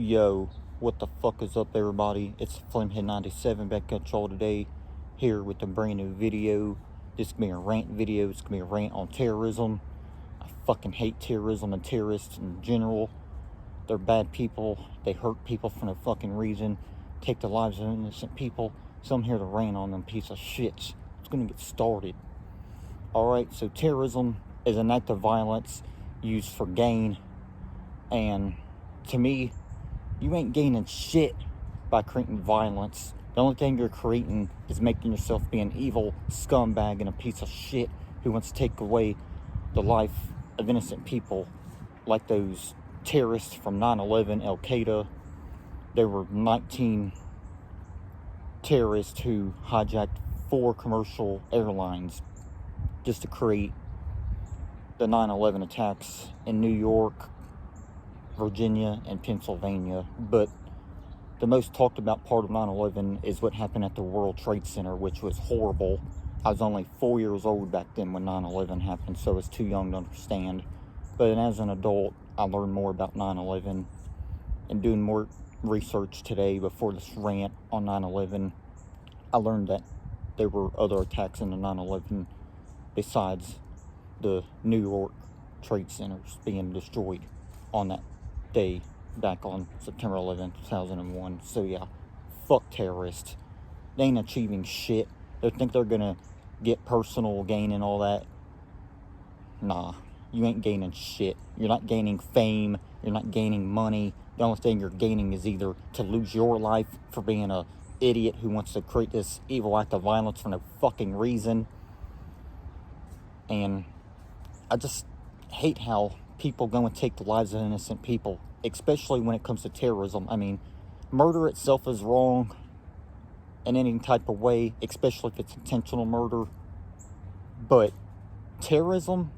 Yo, what the fuck is up, everybody? It's Flamehead97 back at y'all today, here with a brand new video. This is gonna be a rant video. It's gonna be a rant on terrorism. I fucking hate terrorism and terrorists in general. They're bad people. They hurt people for no fucking reason. Take the lives of innocent people. So I'm here to rant on them piece of shits. It's gonna get started. Alright, so terrorism is an act of violence used for gain, and to me, you ain't gaining shit by creating violence. The only thing you're creating is making yourself be an evil scumbag and a piece of shit who wants to take away the life of innocent people, like those terrorists from 9/11, Al-Qaeda. There were 19 terrorists who hijacked 4 commercial airlines just to create the 9/11 attacks in New York, Virginia, and Pennsylvania. But the most talked about part of 9/11 is what happened at the World Trade Center, which was horrible. I was only 4 years old back then when 9/11 happened, so I was too young to understand. But as an adult, I learned more about 9/11, and doing more research today before this rant on 9/11, I learned that there were other attacks in the 9/11 besides the New York Trade Centers being destroyed on that day back on September 11th, 2001. So yeah, fuck terrorists. They ain't achieving shit. They think they're gonna get personal gain and all that. Nah, you ain't gaining shit. You're not gaining fame. You're not gaining money. The only thing you're gaining is either to lose your life for being a idiot who wants to create this evil act of violence for no fucking reason. And I just hate how people go and take the lives of innocent people, especially when it comes to terrorism. I mean, murder itself is wrong in any type of way, especially if it's intentional murder. But terrorism,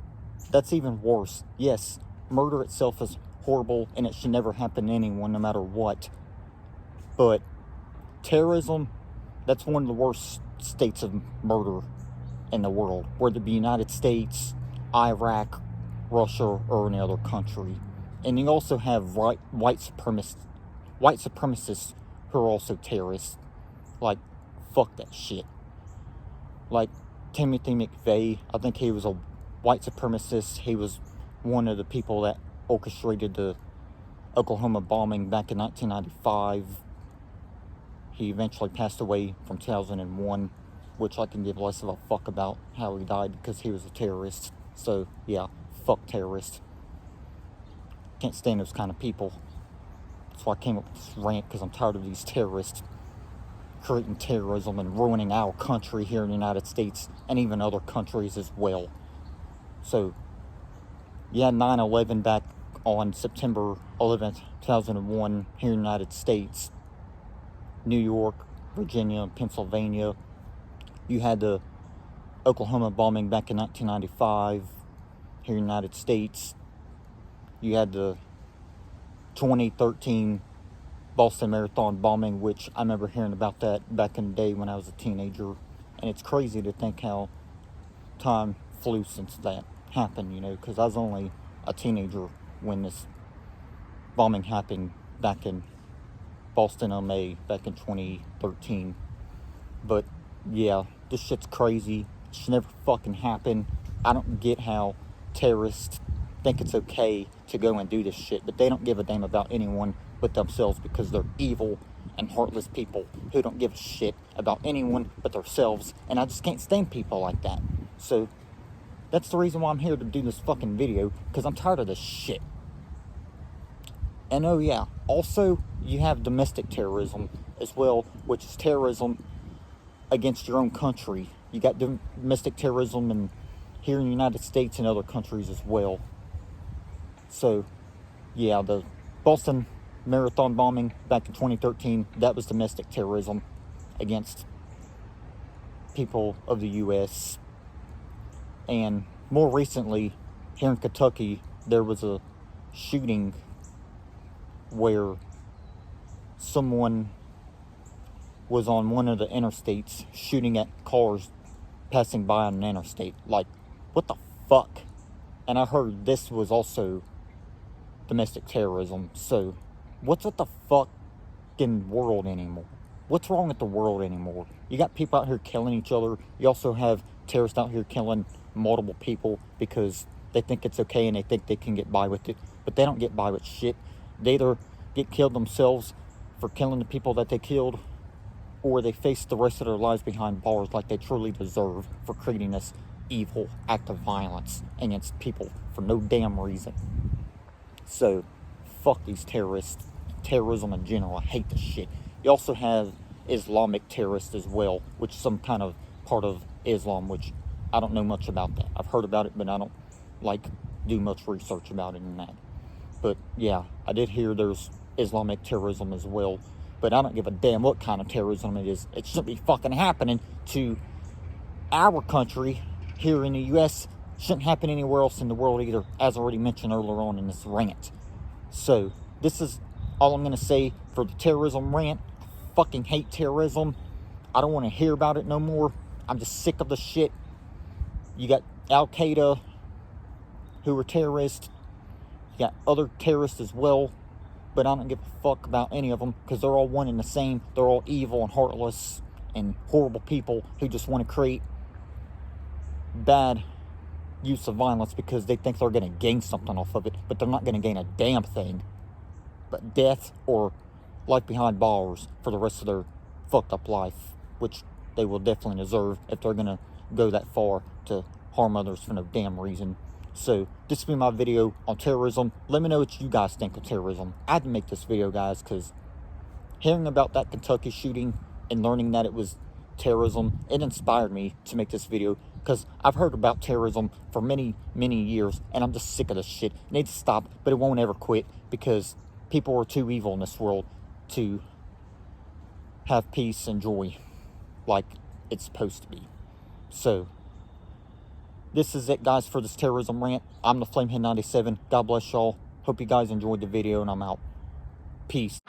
that's even worse. Yes, murder itself is horrible and it should never happen to anyone, no matter what. But terrorism, that's one of the worst states of murder in the world, whether it be United States, Iraq, Russia, or any other country. And you also have white supremacists who are also terrorists. Like, fuck that shit. Like Timothy McVeigh, I think he was a white supremacist. He was one of the people that orchestrated the Oklahoma bombing back in 1995. He eventually passed away from 2001, which I can give less of a fuck about how he died because he was a terrorist. So yeah, fuck terrorists. Can't stand those kind of people. That's why I came up with this rant, because I'm tired of these terrorists creating terrorism and ruining our country here in the United States and even other countries as well. So yeah, 9/11 back on September 11th, 2001 here in the United States, New York, Virginia, Pennsylvania. You had the Oklahoma bombing back in 1995 here in the United States. You had the 2013 Boston Marathon bombing, which I remember hearing about that back in the day when I was a teenager. And it's crazy to think how time flew since that happened, you know, because I was only a teenager when this bombing happened back in Boston, MA, back in 2013. But yeah, this shit's crazy. It should never fucking happen. I don't get how terrorists think it's okay to go and do this shit, but they don't give a damn about anyone but themselves, because they're evil and heartless people who don't give a shit about anyone but themselves. And I just can't stand people like that. So that's the reason why I'm here to do this fucking video, because I'm tired of this shit. And oh yeah, also you have domestic terrorism as well, which is terrorism against your own country. You got domestic terrorism here in the United States and other countries as well. So yeah, the Boston Marathon bombing back in 2013, that was domestic terrorism against people of the U.S. And more recently, here in Kentucky, there was a shooting where someone was on one of the interstates shooting at cars passing by on an interstate. Like, what the fuck? And I heard this was also domestic terrorism. So What's with the fucking world anymore? What's wrong with the world anymore? You got people out here killing each other. You also have terrorists out here killing multiple people because they think it's okay and they think they can get by with it. But they don't get by with shit. They either get killed themselves for killing the people that they killed, or they face the rest of their lives behind bars like they truly deserve for creating this evil act of violence against people for no damn reason. So, fuck these terrorists. Terrorism in general. I hate this shit. You also have Islamic terrorists as well, which is some kind of part of Islam, which I don't know much about that. I've heard about it, but I don't do much research about it in that. But yeah, I did hear there's Islamic terrorism as well, but I don't give a damn what kind of terrorism it is. It shouldn't be fucking happening to our country here in the U.S. Shouldn't happen anywhere else in the world either, as already mentioned earlier on in this rant. So, this is all I'm going to say for the terrorism rant. I fucking hate terrorism. I don't want to hear about it no more. I'm just sick of the shit. You got Al-Qaeda, who are terrorists. You got other terrorists as well. But I don't give a fuck about any of them because they're all one and the same. They're all evil and heartless and horrible people who just want to create bad use of violence because they think they're going to gain something off of it, but they're not going to gain a damn thing but death or life behind bars for the rest of their fucked up life, which they will definitely deserve if they're going to go that far to harm others for no damn reason. So this will be my video on terrorism. Let me know what you guys think of terrorism. I had to make this video, guys, because hearing about that Kentucky shooting and learning that it was terrorism, it inspired me to make this video because I've heard about terrorism for many, many years, and I'm just sick of this shit. It needs to stop, but it won't ever quit because people are too evil in this world to have peace and joy like it's supposed to be. So, this is it, guys, for this terrorism rant. I'm the Flamehead97. God bless y'all. Hope you guys enjoyed the video, and I'm out. Peace.